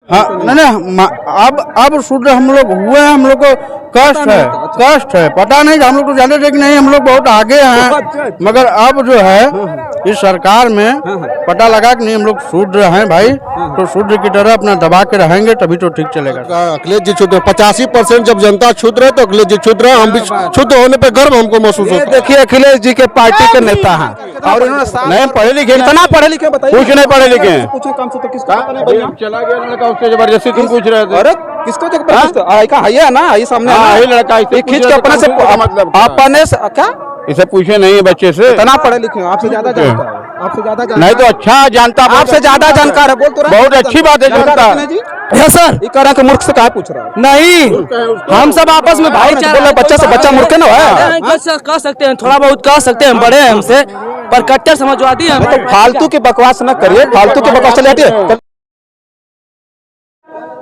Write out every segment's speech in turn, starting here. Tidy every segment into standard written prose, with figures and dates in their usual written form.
हाँ नहीं अब शूद्र हम लोग हुए हैं, हम लोग को कष्ट है पता नहीं, हम लोग तो जानते थे कि नहीं हम लोग बहुत आगे हैं, मगर अब जो है इस सरकार में पता लगा कि नहीं हम लोग शूद्र हैं भाई, तो शूद्र की तरह अपना दबा के रहेंगे तभी तो ठीक चलेगा। अखिलेश जी क्षुद्र 85% जब जनता क्षुद्र है तो अखिलेश जी क्षुद्र है, हम भी क्षुद्र होने पे गर्व हमको महसूस होता है। देखिए अखिलेश जी के पार्टी के नेता हैं और इन्होंने नहीं पढ़े लिखे, कितना पढ़े लिखे बताइए, कुछ नहीं पढ़े लिखे हैं। पूछो काम से तो किसका पता नहीं भैया, चला गया लड़का उससे जबरदस्ती तुम पूछ रहे थे। अरे किसको जबरदस्ती का है ना, ये सामने हाँ, यही लड़का ये खींच के अपने से मतलब अपने से क्या इसे पूछे नहीं बच्चे से, इतना पढ़े लिखे आपसे ज्यादा जानता है, आपसे ज्यादा नहीं तो अच्छा जानता, आपसे ज्यादा जानकार है, बोल तो बहुत अच्छी बात है जानता है सर। ये कह रहा है कि मूर्ख से कहा पूछ रहा है, नहीं हम सब आपस में भाईचारा, बच्चा से बच्चा मूर्ख ना है, कह सकते हैं थोड़ा बहुत कह सकते हैं, बड़े हैं हमसे पर कट्टर समाजवादी हैं। तो फालतू की बकवास न करिए, फालतू की बकवास चले जाती है।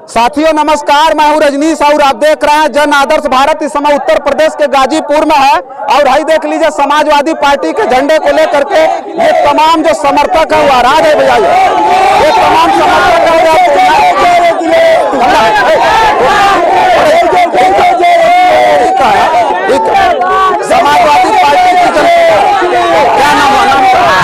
साथियों नमस्कार, मैं हूं रजनीश और आप देख रहे हैं जन आदर्श भारत। इस समय उत्तर प्रदेश के गाजीपुर में है और भाई देख लीजिए समाजवादी पार्टी के झंडे को लेकर के ये तमाम जो समर्थक है वो आराध है भैया, ये तमाम समर्थक समाजवादी पार्टी की क्या नाम है?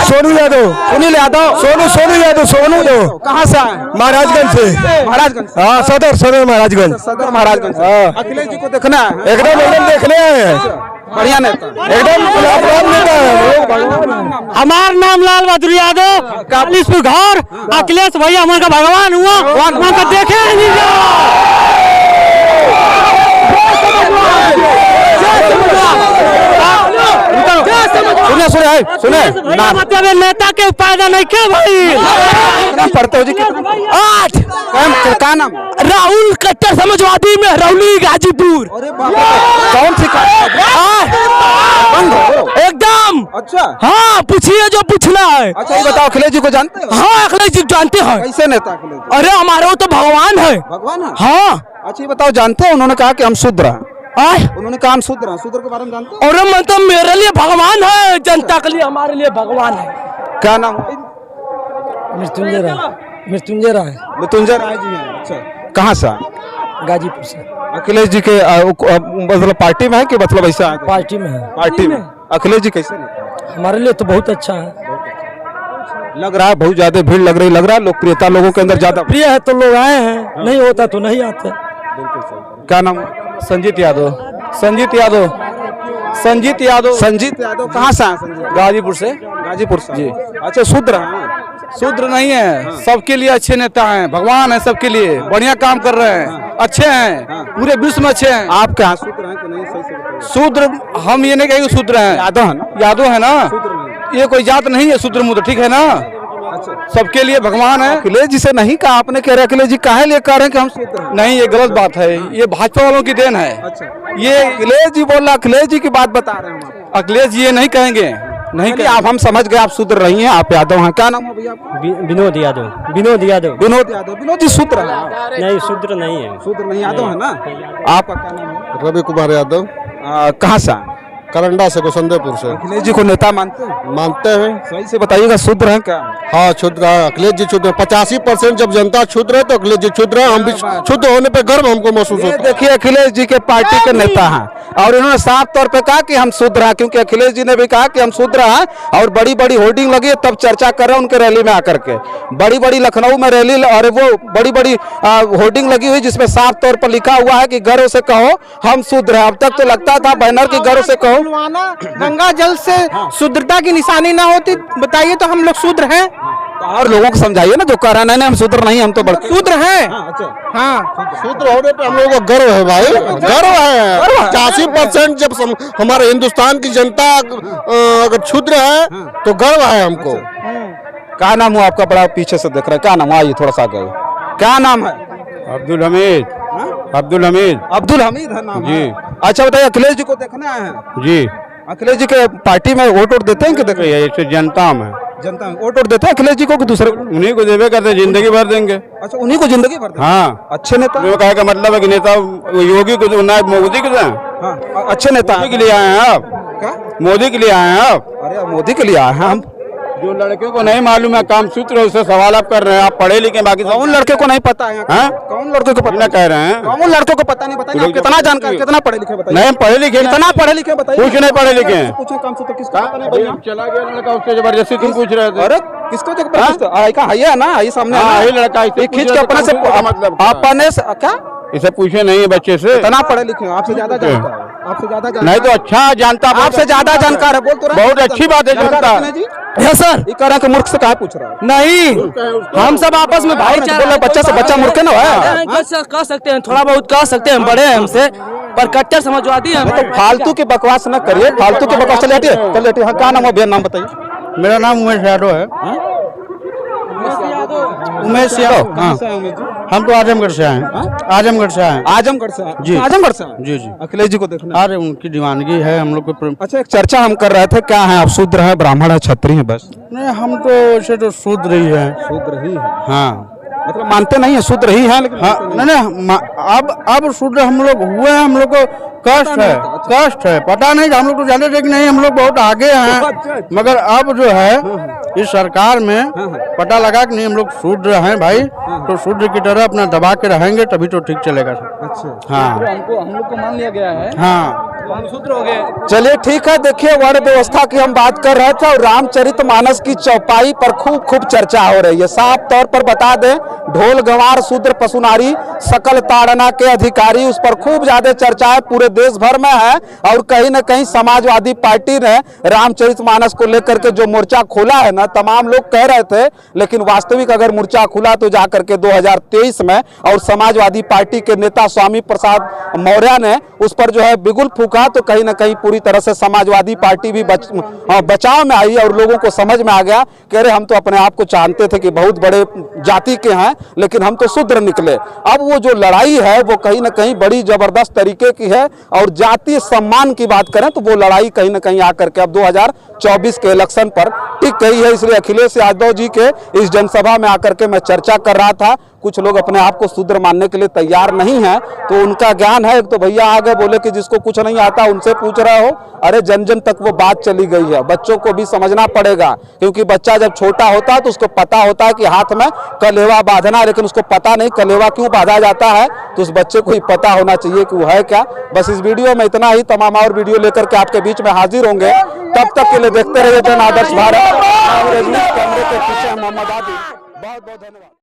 सोनू यादव, सुनील यादव, सोनू यादव कहाँ से आए? महाराजगंज से। महाराजगंज, हाँ सदर महाराजगंज, सदर महाराजगंज से। अखिलेश जी को देखना है, एकदम देखने आए, बढ़िया नेता, एकदम नेता है। हमार नाम लाल बहादुर यादव, कालीसपुर घर। अखिलेश भैया हमारे का भगवान हुआ, वहाँ का देखे नहीं सुने मतलब नेता के फायदा नहीं क्या भाई। पढ़ते हो जी? 8 क्या नाम? राहुल कट्टर समाजवादी में रौली गाजीपुर। कौन सी एकदम अच्छा हाँ, पूछिए जो पूछना है। अच्छा ये बताओ अखिलेश जी को जानते हो? हाँ अखिलेश जी जानते हैं। कैसे नेता अखिलेश जी? अरे हमारे वो तो भगवान है। भगवान है? हाँ। अच्छा ये बताओ जानते हैं उन्होंने कहा कि हम शूद्र हैं, आए उन्होंने कहा हम शूद्र हैं, शूद्र के बारे में जानते हैं? और मतलब मेरे लिए भगवान है, जनता के लिए हमारे लिए भगवान है। क्या नाम? मृत्युंजय राय। मृत्युंजय राय मृत्युंजय राय जी हैं। अच्छा कहाँ से? गाजीपुर से। अखिलेश जी के मतलब पार्टी में है कि मतलब ऐसा है? पार्टी में है। पार्टी में अखिलेश जी कैसे नेता? हमारे लिए तो बहुत अच्छा है। लग रहा है बहुत ज्यादा भीड़ लग रहा है, लोकप्रियता लोगों के अंदर ज्यादा प्रिय है तो लोग आए हैं, नहीं होता तो नहीं आते। क्या नाम? संजीत यादव। संजीत यादव। संजीत यादव। संजीत यादव कहाँ से? संजीत गाजीपुर से। गाजीपुर से जी। अच्छा शूद्र हैं? शूद्र नहीं है, सबके लिए अच्छे नेता हैं, भगवान है सबके लिए, बढ़िया काम कर रहे हैं, अच्छे हैं, पूरे विश्व में अच्छे हैं। आप क्या शूद्र हैं कि नहीं? सही से बताइए। शूद्र हम ये नहीं कहेंगे शूद्र हैं, यादव है ना? यादव है ना, शूद्र नहीं। ये कोई जात नहीं है शूद्र मुद्र, ठीक है ना। अच्छा सबके लिए भगवान है। अखिलेश जी से नहीं कहा आपने, कह रहे अखिलेश जी काहे लिए कह रहे हैं कि हम शूद्र हैं? नहीं ये गलत बात है, ये भाजपा वालों की देन है। अच्छा ये अखिलेश जी बोला, अखिलेश जी की बात बता रहे हैं। अखिलेश जी ये नहीं कहेंगे, नहीं चलिए आप हम समझ गए आप शूद्र नहीं हैं, आप यादव हैं। क्या नाम है भैया आपका? विनोद यादव। विनोद यादव। विनोद यादव। विनोद जी शूद्र है? नहीं शूद्र नहीं है। शूद्र नहीं, यादव है ना? आपका क्या नाम है? रवि कुमार यादव, कहाँ से आए? करंडा से, गोसंदेपुर से। अखिलेश जी को नेता मानते हैं? मानते हैं। सही से बताइएगा शूद्र हैं क्या? हाँ क्षुद्र, अखिलेश जी क्षुद्र 85% जब जनता क्षुद्र है तो अखिलेश जी क्षुद्र है, हम भी क्षुद्र होने पे गर्व हमको महसूस ये होता है। देखिए अखिलेश जी के पार्टी के नेता हैं और इन्होंने साफ तौर पे कहा कि हम शूद्र हैं, क्योंकि अखिलेश जी ने भी कहा कि हम शूद्र हैं और बड़ी बड़ी होर्डिंग लगी है, तब चर्चा कर रहे हैं उनके रैली में आकर के। बड़ी बड़ी लखनऊ में रैली और वो बड़ी बड़ी होर्डिंग लगी हुई जिसमें साफ तौर पर लिखा हुआ है कि गर्व से कहो हम शूद्र हैं। अब तक तो लगता था बैनर की गर्व से कहो गंगा जल से शुद्धता की निशानी ना होती, बताइए तो हम लोग शूद्र हैं। और लोगों को समझाइए ना जो कह रहे हैं हम शूद्र नहीं, हम तो शूद्र हैं। हाँ शूद्र होने पे हम लोगों को गर्व है भाई, गर्व है। 85% जब हमारे हिंदुस्तान की जनता अगर क्षुद्र है तो गर्व है हमको। क्या नाम हुआ आपका? बड़ा पीछे से देख रहे हैं, क्या नाम हुआ? आइए थोड़ा सा आगे। क्या नाम है? अब्दुल हमीद। अब्दुल हमीद। अब्दुल हमीद है नाम? जी। अच्छा बताइए अखिलेश जी को देखने आए हैं? जी। अखिलेश जी के पार्टी में वोट देते हैं कि देखिए ये जनता में, जनता में वोट देते हैं अखिलेश जी को कि दूसरे को? उन्हीं को देवे करते, जिंदगी भर देंगे। अच्छा उन्हीं को जिंदगी भर देंगे? हाँ अच्छे नेता। कहे का मतलब है कि नेता योगी को ना मोदी को दें। हाँ अच्छे नेता मोदी के लिए आए हैं आप? क्या? मोदी के लिए आए हैं आप? अरे मोदी के लिए आए हैं हम। जो लड़के को नहीं मालूम है काम सूत्र उससे सवाल आप कर रहे हैं। आप पढ़े लिखे बाकी कौन लड़के को नहीं पता है हाँ? कौन लड़के को पता ना कह रहे हैं कौन लड़के को पता नहीं बताइए आप कितना जानकार कितना पढ़े लिखे बताइए नहीं पढ़े लिखे हैं। कितना पढ़े लिखे बताइए कुछ नहीं पढ़े लिखे हैं। पूछे काम से तो किसको पता नहीं भैया चला गया लड़का उससे जबरदस्ती तुम पूछ रहे थे। अरे किसको जबरदस्त है ना ये सामने है ना? हाँ, यही लड़का इससे ये खींच पूछ के रहा अपने था, से तुमको मतलब क्या? अपने से क्या इसे पूछे नहीं है बच्चे से इतना पढ़े लिखे हैं आपसे ज्यादा जानता है आपसे ज्यादा जानता नहीं तो अच्छा जानता आपसे ज्यादा जानकार है बोल तो रहा बहुत अच्छी बात है जानता है सर ये कह रहा है कि मूर्ख से कहा पूछ रहा है नहीं हम सब आपस में भाईचारा बोला बच्चा से बच्चा मूर्ख ना है कह सकते हैं थोड़ा बहुत कह सकते हैं बड़े हैं हमसे पर कट्टर समाजवादी हैं तो फालतू की बकवास न करिए फालतू की बकवास चल हटिए हाँ क्या नाम है भैया नाम बताइए मेरा नाम उमेश यादव है। उमेश यादव हाँ। हम तो आजमगढ़ से आए हैं। आजमगढ़ से आए हैं। आजमगढ़ से जी। आजमगढ़ से आए? जी जी अखिलेश जी को देखना अरे उनकी दीवानगी है हम लोग को अच्छा एक चर्चा हम कर रहे थे क्या है आप शूद्र है ब्राह्मण है क्षत्रिय है बस नहीं हम तो ऐसे तो शूद्र ही है। शूद्र ही है हाँ मतलब मानते नहीं है शूद्र ही है लेकिन हाँ नहीं अब शूद्र हम लोग हुए हैं। हम लोग को कष्ट है पता नहीं हम लोग तो जानते थे कि नहीं हम लोग बहुत आगे हैं मगर अब जो है इस सरकार में पता लगा कि नहीं हम लोग शूद्र हैं भाई तो शूद्र की तरह अपना दबा के रहेंगे तभी तो ठीक चलेगा सर। अच्छा हाँ हम लोग को मान लिया गया है हाँ हम शूद्र हो गए चलिए ठीक है देखिए वर्ण व्यवस्था की हम बात कर रहे थे और रामचरितमानस की चौपाई पर खूब चर्चा हो रही है। साफ तौर पर बता दें ढोल गंवार शूद्र पशुनारी सकल ताड़ना के अधिकारी उस पर खूब ज्यादा चर्चा है पूरे देश भर में है और कहीं न कहीं समाजवादी पार्टी ने रामचरितमानस को लेकर के जो मोर्चा खोला है ना तमाम लोग कह रहे थे लेकिन वास्तविक अगर मोर्चा खुला तो जाकर के 2023 में और समाजवादी पार्टी के नेता स्वामी प्रसाद मौर्य ने उस पर जो है बिगुल फूका तो कहीं न कहीं पूरी तरह से समाजवादी पार्टी भी बचाव में आई और लोगों को समझ में आ गया कह रहे हम तो अपने आप को जानते थे कि बहुत बड़े जाति के हैं लेकिन हम तो शूद्र निकले। अब वो जो लड़ाई है वो कहीं न कहीं बड़ी जबरदस्त तरीके की है और जातीय सम्मान की बात करें तो वो लड़ाई कहीं न कहीं आकर के अब 2024 के इलेक्शन पर टिक गई है। इसलिए अखिलेश यादव जी के इस जनसभा में आकर के मैं चर्चा कर रहा था कुछ लोग अपने आप को शूद्र मानने के लिए तैयार नहीं है तो उनका ज्ञान है। एक तो भैया आगे बोले कि जिसको कुछ नहीं आता उनसे पूछ रहे हो अरे जन जन तक वो बात चली गई है। बच्चों को भी समझना पड़ेगा क्योंकि बच्चा जब छोटा होता है तो उसको पता होता है कि हाथ में कलेवा बांधना लेकिन उसको पता नहीं कलेवा क्यों बांधा जाता है तो उस बच्चे को ही पता होना चाहिए कि वो है क्या। बस इस वीडियो में इतना ही तमाम और वीडियो लेकर के आपके बीच में हाजिर होंगे तब तक के लिए देखते रहिए जन आदर्श भारत। कैमरे के पीछे मोहम्मद आदिल बहुत बहुत धन्यवाद।